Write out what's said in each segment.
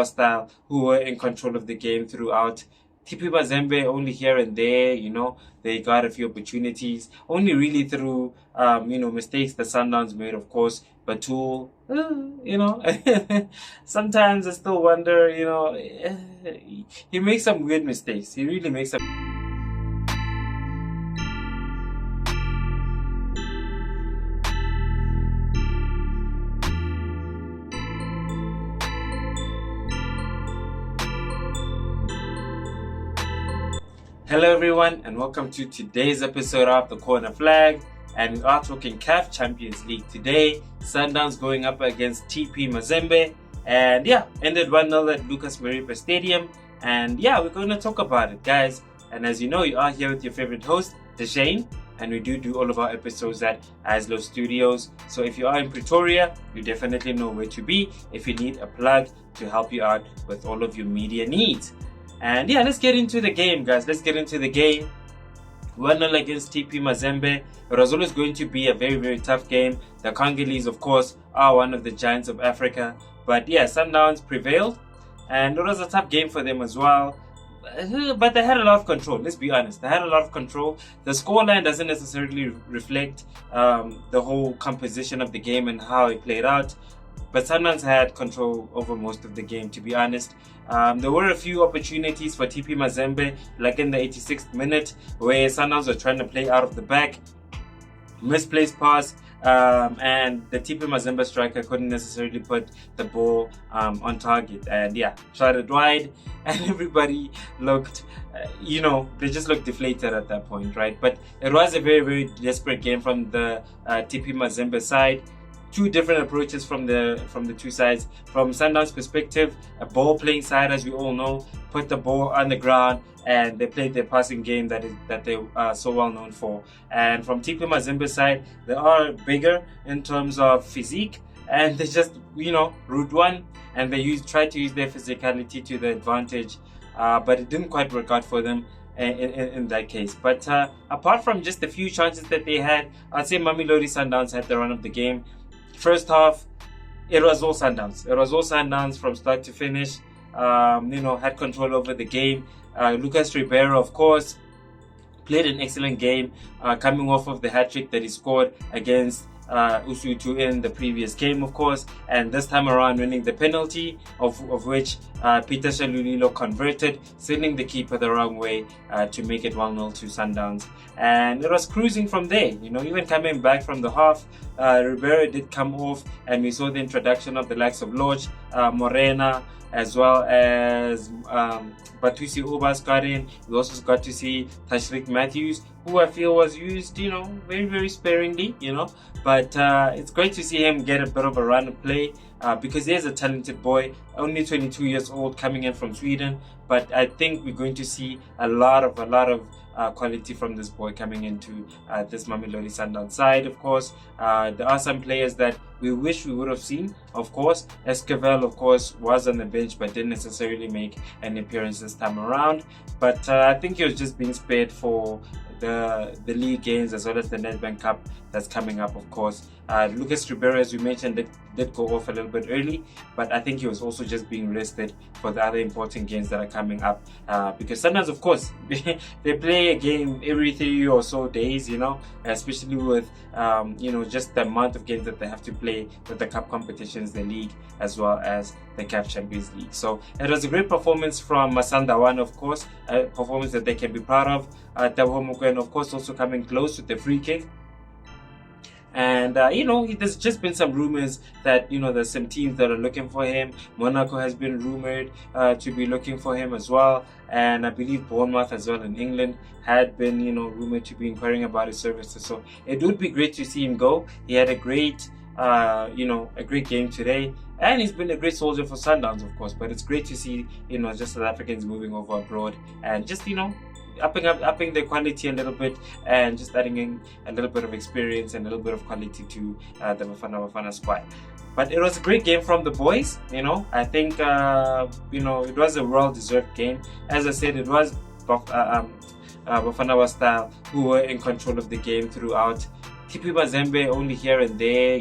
style, who were in control of the game throughout. TP Mazembe only here and there, they got a few opportunities, only really through, mistakes the Sundowns made, of course. Batul, sometimes I still wonder, he makes some weird mistakes. He really makes some. Hello everyone and welcome to today's episode of The Corner Flag, and we are talking CAF Champions League today. Sundowns going up against TP Mazembe, and ended 1-0 at Lucas Maripa Stadium, and we're going to talk about it, guys. And as you know, you are here with your favorite host, Deshane, and we do all of our episodes at Aslo Studios. So if you are in Pretoria, you definitely know where to be if you need a plug to help you out with all of your media needs. And let's get into the game, guys. Let's get into the game. 1-0 against TP Mazembe. It was always going to be a very, very tough game. The Congolese, of course, are one of the giants of Africa. But Sundowns prevailed. And it was a tough game for them as well. But they had a lot of control. Let's be honest. They had a lot of control. The scoreline doesn't necessarily reflect the whole composition of the game and how it played out. But Sundowns had control over most of the game, to be honest. There were a few opportunities for TP Mazembe, like in the 86th minute, where Sundowns were trying to play out of the back. Misplaced pass, and the TP Mazembe striker couldn't necessarily put the ball on target. And shot it wide, and everybody looked, they just looked deflated at that point, right? But it was a very, very desperate game from the TP Mazembe side. Two different approaches from the two sides. From Sundowns' perspective, a ball playing side, as we all know, put the ball on the ground, and they played their passing game that they are so well known for. And from TP Mazembe's side, they are bigger in terms of physique, and they just route one, and they try to use their physicality to their advantage, but it didn't quite work out for them in that case. But apart from just the few chances that they had, I'd say Mamelodi Sundowns had the run of the game. First half, it was all Sundowns. It was all Sundowns from start to finish. Had control over the game. Lucas Ribeiro, of course, played an excellent game, coming off of the hat-trick that he scored against Usutu in the previous game, of course, and this time around winning the penalty, of which Peter Shalulilo converted, sending the keeper the wrong way to make it 1-0 to Sundowns. And it was cruising from there, even coming back from the half. Ribeiro did come off, and we saw the introduction of the likes of Lodge, Morena, as well as Batusi Ubas got in. We also got to see Tashrik Matthews, who I feel was used, very, very sparingly, But it's great to see him get a bit of a run of play because he is a talented boy, only 22 years old, coming in from Sweden. But I think we're going to see a lot of quality from this boy coming into this Mamelodi Sundowns side. Of course, there are some players that we wish we would have seen. Of course, Esquivel, of course, was on the bench but didn't necessarily make an appearance this time around. But I think he was just being spared for the league games as well as the Nedbank Cup that's coming up, of course. Lucas Ribeiro, as we mentioned, did go off a little bit early, but I think he was also just being rested for the other important games that are coming up, because sometimes, of course, they play a game every 3 or so days, especially with just the amount of games that they have to play with the cup competitions, the league, as well as the CAF Champions League. So it was a great performance from Masandawana, of course, a performance that they can be proud of. Teboho Mokoena, of course, also coming close with the free kick. And, there's just been some rumors that, there's some teams that are looking for him. Monaco has been rumored to be looking for him as well. And I believe Bournemouth as well in England had been, rumored to be inquiring about his services. So it would be great to see him go. He had a great game today. And he's been a great soldier for Sundowns, of course. But it's great to see, just South Africans moving over abroad and just, upping the quality a little bit and just adding in a little bit of experience and a little bit of quality to the Bafana squad. But it was a great game from the boys. I think it was a well-deserved game. As I said, it was Bafana style who were in control of the game throughout. TP Mazembe only here and there,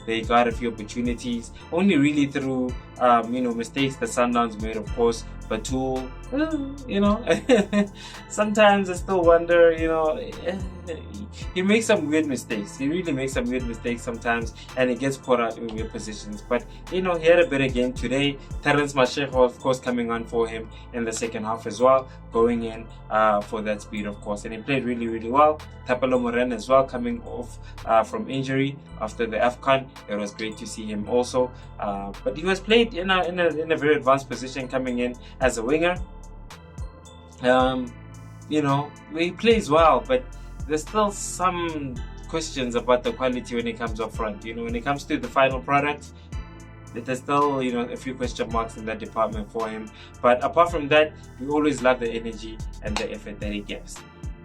they got a few opportunities, only really through mistakes the Sundowns made, of course. Batul, sometimes I still wonder, he makes some weird mistakes. He really makes some weird mistakes sometimes, and he gets caught out in weird positions. But he had a better game today. Terence Mashego, of course, coming on for him in the second half as well, going in for that speed, of course, and he played really, really well. Tapelo Moren as well, coming off from injury after the AFCON. It was great to see him also, but he was played in a very advanced position, coming in as a winger. He plays well, but there's still some questions about the quality when it comes up front. When it comes to the final product, there's still a few question marks in that department for him. But apart from that, we always love the energy and the effort that he gives.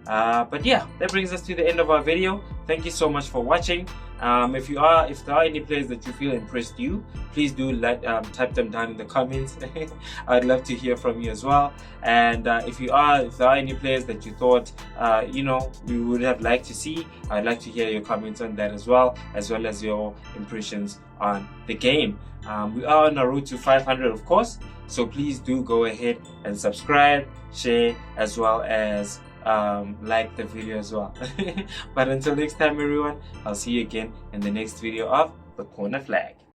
But yeah, that brings us to the end of our video. Thank you so much for watching. If there are any players that you feel impressed you, please do type them down in the comments. I'd love to hear from you as well. And if there are any players that you thought we would have liked to see, I'd like to hear your comments on that as well as your impressions on the game. We are on our road to 500, of course, so please do go ahead and subscribe, share, as well as like the video as well. But until next time, everyone, I'll see you again in the next video of the Corner Flag.